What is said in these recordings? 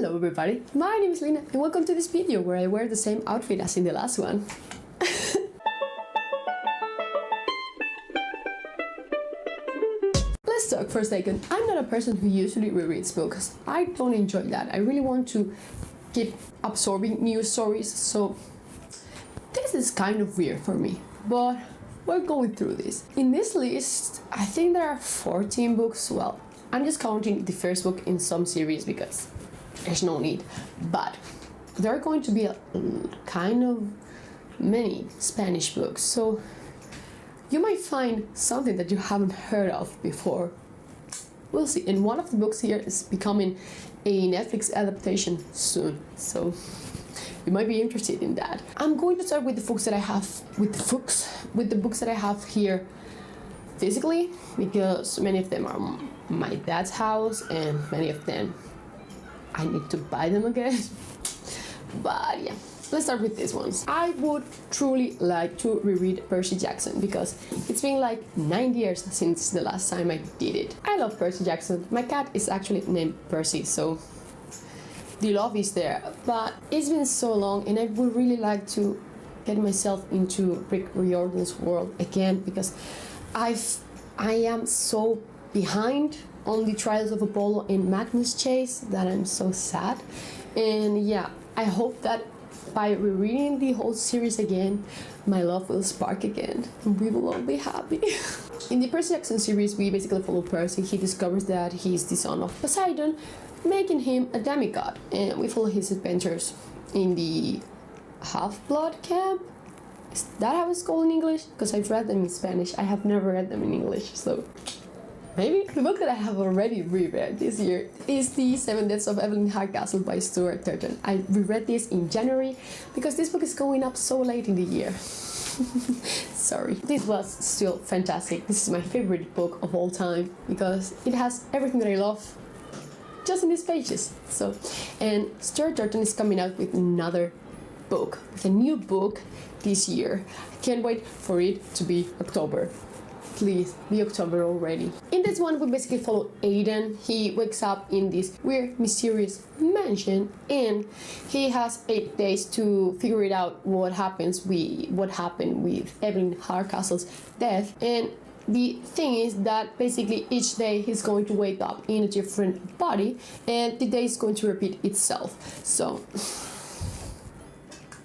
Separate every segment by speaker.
Speaker 1: Hello everybody, my name is Lena and welcome to this video where I wear the same outfit as in the last one. Let's talk for a second. I'm not a person who usually rereads books. I don't enjoy that. I really want to keep absorbing new stories, so this is kind of weird for me, but we're going through this. In this list, I think there are 14 books. Well, I'm just counting the first book in some series because there's no need, but there are going to be a kind of many Spanish books, so you might find something that you haven't heard of before. We'll see. And one of the books here is becoming a Netflix adaptation soon, so you might be interested in that. I'm going to start with the books that I have with the books that I have here physically, because many of them are my dad's house and many of them I need to buy them again. But yeah, let's start with these ones. I would truly like to reread Percy Jackson because it's been like 9 years since the last time I did it. I love Percy Jackson. My cat is actually named Percy, so the love is there. But it's been so long and I would really like to get myself into Rick Riordan's world again because I am so behind on the Trials of Apollo and Magnus Chase that I'm so sad. And yeah, I hope that by rereading the whole series again, my love will spark again and we will all be happy. In the Percy Jackson series, we basically follow Percy. He discovers that he's the son of Poseidon, making him a demigod, and we follow his adventures in the Half-Blood camp. Is that how it's called in English? Because I've read them in Spanish. I have never read them in English, so maybe. The book that I have already reread this year is The 7 Deaths of Evelyn Hardcastle by Stuart Urban. I reread this in January because this book is going up so late in the year. Sorry. This was still fantastic. This is my favorite book of all time because it has everything that I love just in these pages. So, and Stuart Urban is coming out with another book, with a new book this year. I can't wait for it to be October. Please be October already. In this one, we basically follow Aiden. He wakes up in this weird, mysterious mansion, and he has 8 days to figure it out what happened with Evelyn Hardcastle's death. And the thing is that basically each day he's going to wake up in a different body, and the day is going to repeat itself. So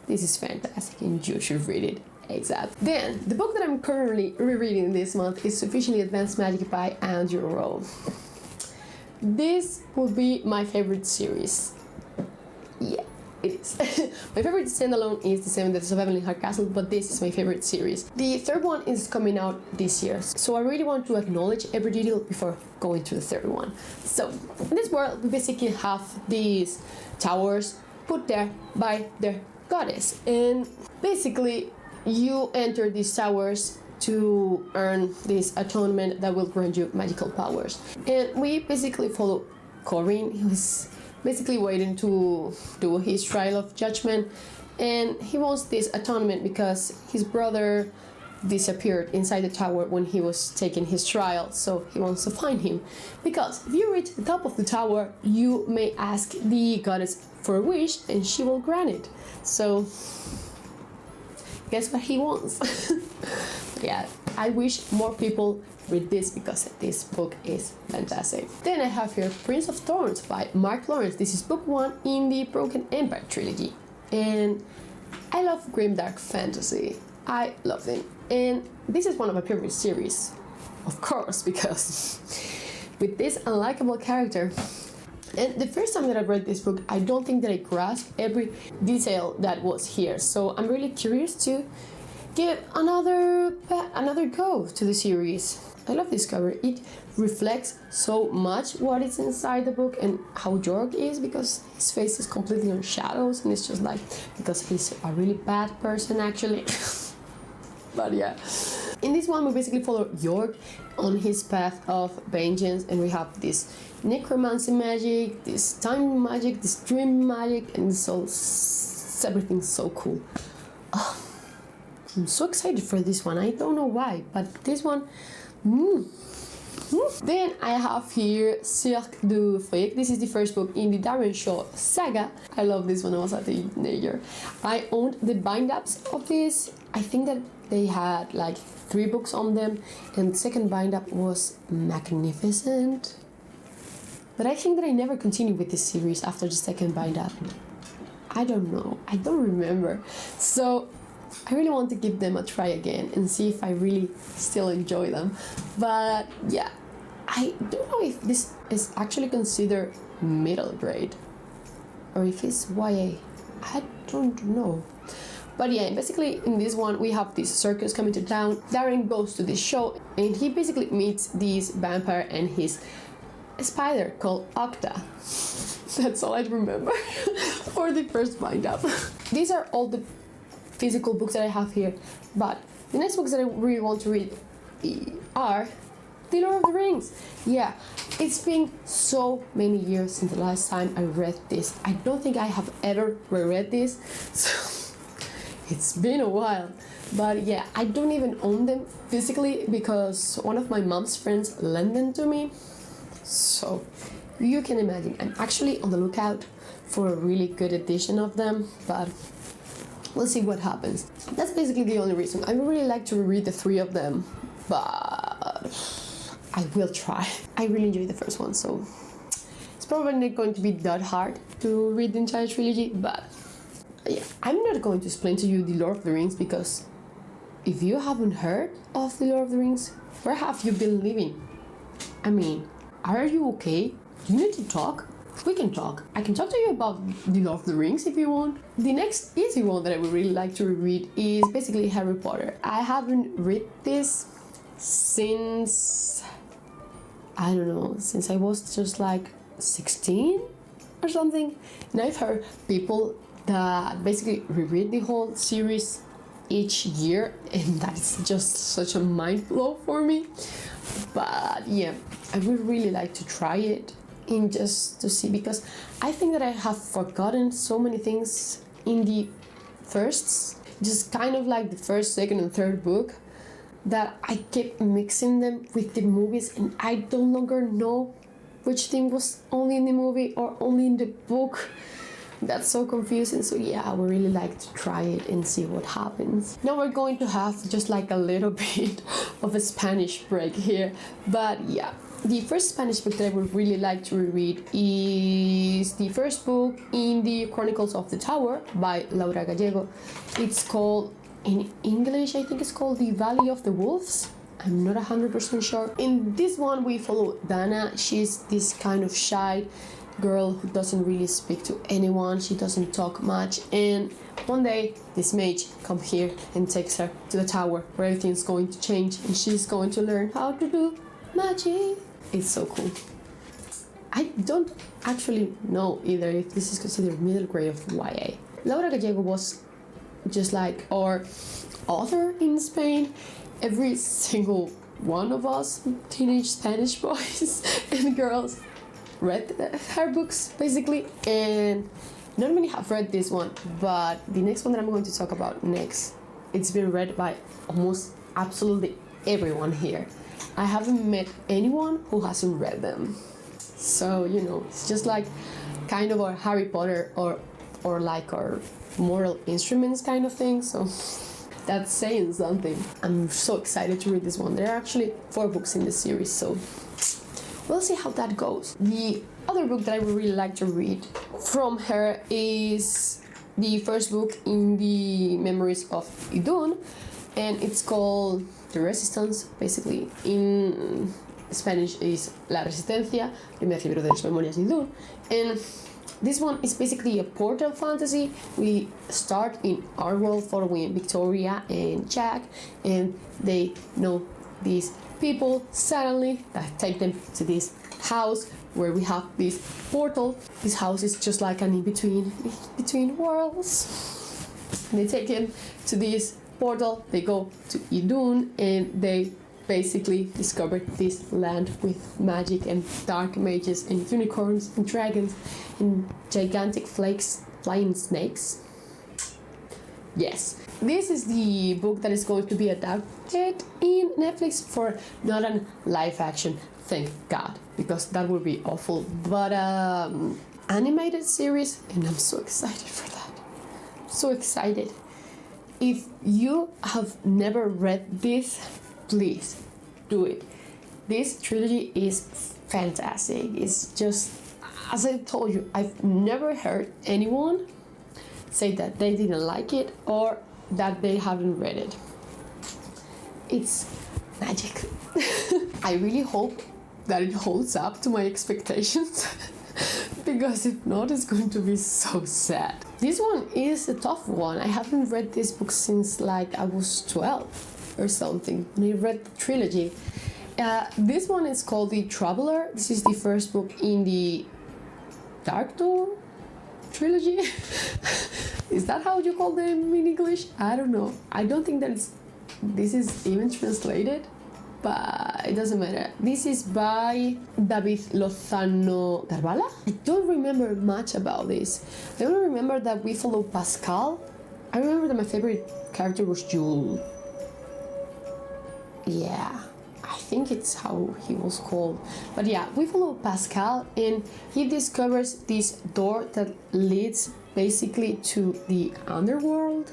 Speaker 1: this is fantastic, and you should read it. Exactly. Then, the book that I'm currently rereading this month is Sufficiently Advanced Magic by Andrew Rowe. This will be my favorite series. Yeah, it is. My favorite standalone is The 7 Deaths of Evelyn Hardcastle, but this is my favorite series. The third one is coming out this year, so I really want to acknowledge every detail before going to the third one. So, in this world, we basically have these towers put there by their goddess, and basically you enter these towers to earn this atonement that will grant you magical powers. And we basically follow Corin, who's basically waiting to do his trial of judgment, and he wants this atonement because his brother disappeared inside the tower when he was taking his trial, so he wants to find him. Because if you reach the top of the tower, you may ask the goddess for a wish and she will grant it. So guess what he wants? Yeah, I wish more people read this because this book is fantastic. Then I have here Prince of Thorns by Mark Lawrence. This is book 1 in the Broken Empire trilogy, and I love grimdark fantasy. I love them, and this is one of my favorite series, of course, because with this unlikable character. And the first time that I read this book, I don't think that I grasped every detail that was here. So I'm really curious to give another go to the series. I love this cover. It reflects so much what is inside the book and how York is, because his face is completely on shadows, and it's just like, because he's a really bad person actually. But yeah. In this one, we basically follow York on his path of vengeance, and we have this necromancy magic, this time magic, this dream magic, and everything's so cool. Oh, I'm so excited for this one. I don't know why, but this one, Then I have here Cirque du Faith. This is the first book in the Darren Shaw saga. I love this when I was a teenager. I owned the bind-ups of this. I think that they had like 3 books on them, and the second bind-up was magnificent. But I think that I never continued with this series after the second bind-up. I don't know. I don't remember. So I really want to give them a try again and see if I really still enjoy them. But yeah, I don't know if this is actually considered middle grade or if it's YA. I don't know. But yeah, basically in this one we have this circus coming to town. Darren goes to this show and he basically meets this vampire and his spider called Octa. That's all I remember for the first bind-up. These are all the physical books that I have here, but the next books that I really want to read are The Lord of the Rings. Yeah, it's been so many years since the last time I read this. I don't think I have ever reread this, so it's been a while. But yeah, I don't even own them physically because one of my mom's friends lent them to me. So you can imagine, I'm actually on the lookout for a really good edition of them, but we'll see what happens. That's basically the only reason. I would really like to reread the 3 of them, but I will try. I really enjoyed the first one, so it's probably not going to be that hard to read the entire trilogy, but yeah, I'm not going to explain to you The Lord of the Rings because if you haven't heard of The Lord of the Rings, where have you been living? I mean, are you okay? Do you need to talk? We can talk. I can talk to you about The Lord of the Rings if you want. The next easy one that I would really like to reread is basically Harry Potter. I haven't read this since, I don't know, since I was just like 16 or something. And I've heard people that basically reread the whole series each year, and that's just such a mind blow for me. But yeah, I would really like to try it in just to see, because I think that I have forgotten so many things in the firsts, just kind of like the first, second and third book, that I kept mixing them with the movies and I no longer know which thing was only in the movie or only in the book. That's so confusing. So yeah, I would really like to try it and see what happens. Now we're going to have just like a little bit of a Spanish break here, but yeah. The first Spanish book that I would really like to reread is the first book in the Chronicles of the Tower by Laura Gallego. It's called, in English, I think it's called The Valley of the Wolves. I'm not 100% sure. In this one, we follow Dana. She's this kind of shy girl who doesn't really speak to anyone. She doesn't talk much. And one day, this mage comes here and takes her to the tower where everything's going to change and she's going to learn how to do magic. It's so cool. I don't actually know either if this is considered middle grade of YA. Laura Gallego was just like our author in Spain. Every single one of us teenage Spanish boys and girls read her books basically, and not many have read this one, but the next one that I'm going to talk about next, it's been read by almost absolutely everyone here. I haven't met anyone who hasn't read them. So, you know, it's just like kind of our Harry Potter or like our Mortal Instruments kind of thing. So that's saying something. I'm so excited to read this one. There are actually 4 books in the series, so we'll see how that goes. The other book that I would really like to read from her is the first book in the Memories of Idun, and it's called The Resistance. Basically, in Spanish is La Resistencia, primer libro de las Memorias de Idun, and this one is basically a portal fantasy. We start in our world following Victoria and Jack, and they know these people suddenly that take them to this house where we have this portal. This house is just like an in-between worlds. And they take them to this portal, they go to Idun, and they basically discover this land with magic and dark mages and unicorns and dragons and gigantic flying snakes. Yes, this is the book that is going to be adapted in Netflix for not a live action thank God, because that would be awful. But animated series, and I'm so excited for that. So excited. If you have never read this, please do it. This trilogy is fantastic. It's just, as I told you, I've never heard anyone say that they didn't like it or that they haven't read it. It's magic. I really hope that it holds up to my expectations because if not, it's going to be so sad. This one is a tough one. I haven't read this book since like I was 12 or something when I read the trilogy. This one is called The Traveler. This is the first book in the Dark Door trilogy. Is that how you call them in English? I don't know. I don't think that this is even translated, but it doesn't matter. This is by David Lozano Carvala. I don't remember much about this. I only remember that we follow Pascal. I remember that my favorite character was Jules. Yeah, I think it's how he was called. But yeah, we follow Pascal and he discovers this door that leads basically to the underworld.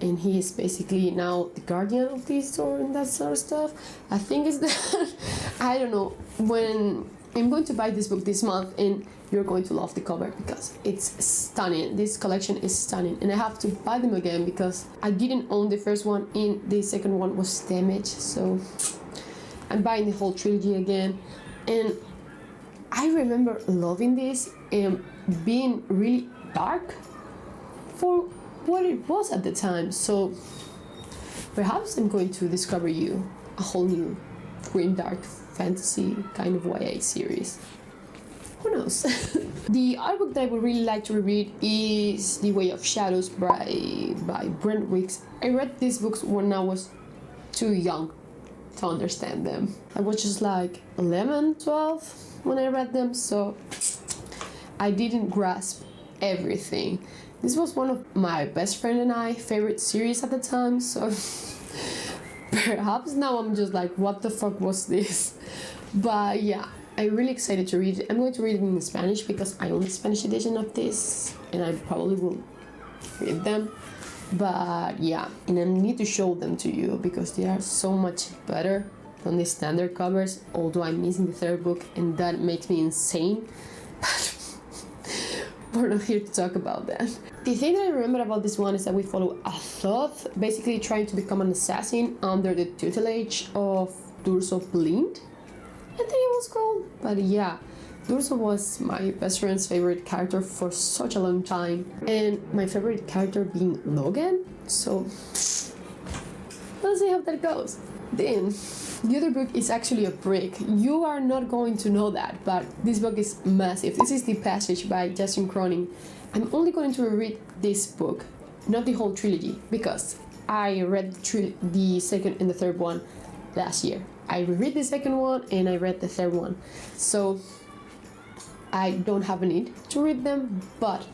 Speaker 1: And he is basically now the guardian of this door and that sort of stuff. I think it's that. I don't know. When I'm going to buy this book this month, and you're going to love the cover because it's stunning. This collection is stunning, and I have to buy them again because I didn't own the first one and the second one was damaged. So I'm buying the whole trilogy again, and I remember loving this and being really dark for what it was at the time. So perhaps I'm going to discover you a whole new grim dark fantasy kind of YA series. Who knows? The other book that I would really like to reread is The Way of Shadows by Brent Weeks. I read these books when I was too young to understand them. I was just like 11, 12 when I read them, so I didn't grasp everything. This was one of my best friend and I favorite series at the time, so perhaps now I'm just like, what the fuck was this? But yeah, I'm really excited to read it. I'm going to read it in Spanish because I own the Spanish edition of this and I probably will read them. But yeah, and I need to show them to you because they are so much better than the standard covers, although I'm missing the third book and that makes me insane. We're not here to talk about that. The thing that I remember about this one is that we follow a thought, basically trying to become an assassin under the tutelage of Durso Blind, I think it was called. But yeah, Durso was my best friend's favorite character for such a long time, and my favorite character being Logan, so let's see how that goes. Then, the other book is actually a brick. You are not going to know that, but this book is massive. This is The Passage by Justin Cronin. I'm only going to read this book, not the whole trilogy, because I read the second and the third one last year. I reread the second one and I read the third one. So I don't have a need to read them, but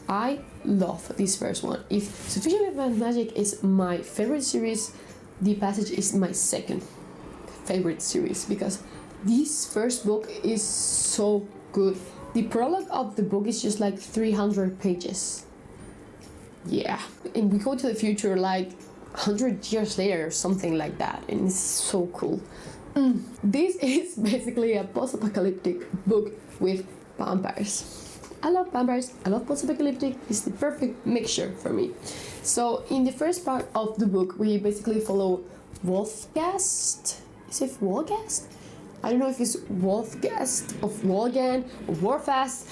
Speaker 1: I love this first one. If Sufficiently Advanced Magic is my favorite series, The Passage is my second favorite series because this first book is so good. The prologue of the book is just like 300 pages. Yeah, and we go to the future like 100 years later or something like that, and it's so cool. This is basically a post-apocalyptic book with vampires. I love vampires, I love post-apocalyptic, it's the perfect mixture for me. So in the first part of the book, we basically follow Wolfgast. Is it Wolfgast? I don't know if it's Wolfgast of Wolgan or Warfast.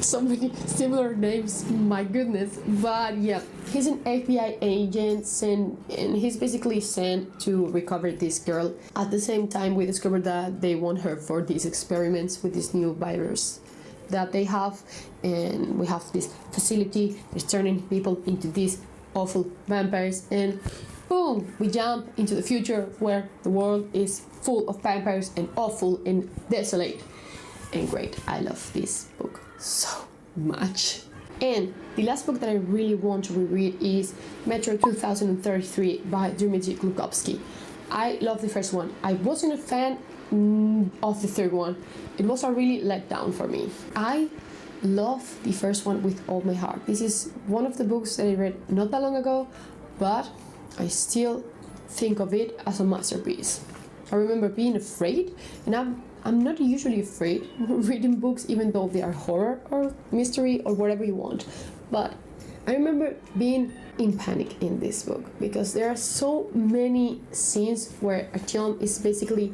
Speaker 1: So many similar names, my goodness. But yeah, he's an FBI agent and he's basically sent to recover this girl. At the same time, we discover that they want her for these experiments with this new virus that they have, and we have this facility that's turning people into these awful vampires, and boom, we jump into the future where the world is full of vampires and awful and desolate and great. I love this book so much. And the last book that I really want to reread is Metro 2033 by Dmitry Glukhovsky. I love the first one. I wasn't a fan of the third one. It was a really letdown for me. I love the first one with all my heart. This is one of the books that I read not that long ago, but I still think of it as a masterpiece. I remember being afraid, and I'm not usually afraid reading books, even though they are horror or mystery or whatever you want. But I remember being in panic in this book because there are so many scenes where Artyom is basically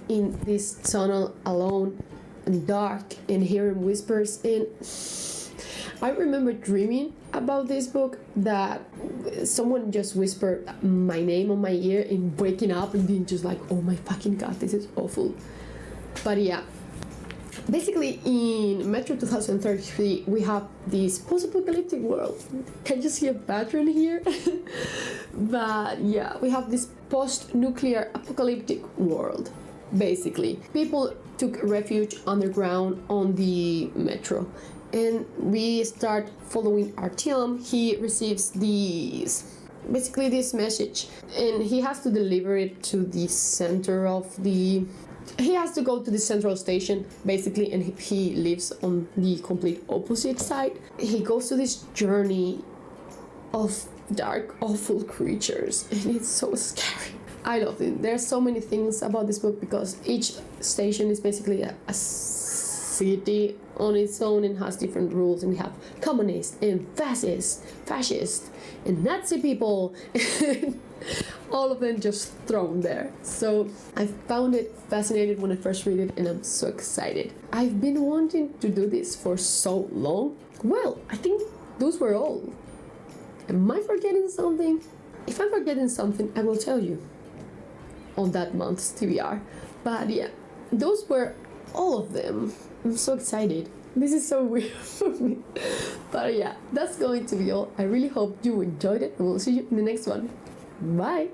Speaker 1: in this tunnel alone and dark and hearing whispers. And I remember dreaming about this book that someone just whispered my name on my ear and waking up and being just like, oh my fucking god, this is awful. But yeah, basically in Metro 2033 we have this post-apocalyptic world. Can you see a pattern here? But yeah, we have this post-nuclear apocalyptic world. Basically, people took refuge underground on the metro, and we start following Artyom. He receives this message, and he has to deliver it to the center of the... He has to go to the central station, basically, and he lives on the complete opposite side. He goes to this journey of dark, awful creatures, and it's so scary. I love it. There's so many things about this book because each station is basically a city on its own and has different rules, and we have communists and fascists and Nazi people. All of them just thrown there. So I found it fascinating when I first read it, and I'm so excited. I've been wanting to do this for so long. Well, I think those were all. Am I forgetting something? If I'm forgetting something, I will tell you on that month's TBR. But yeah, those were all of them. I'm so excited. This is so weird for me. But yeah, that's going to be all. I really hope you enjoyed it, and we'll see you in the next one. Bye!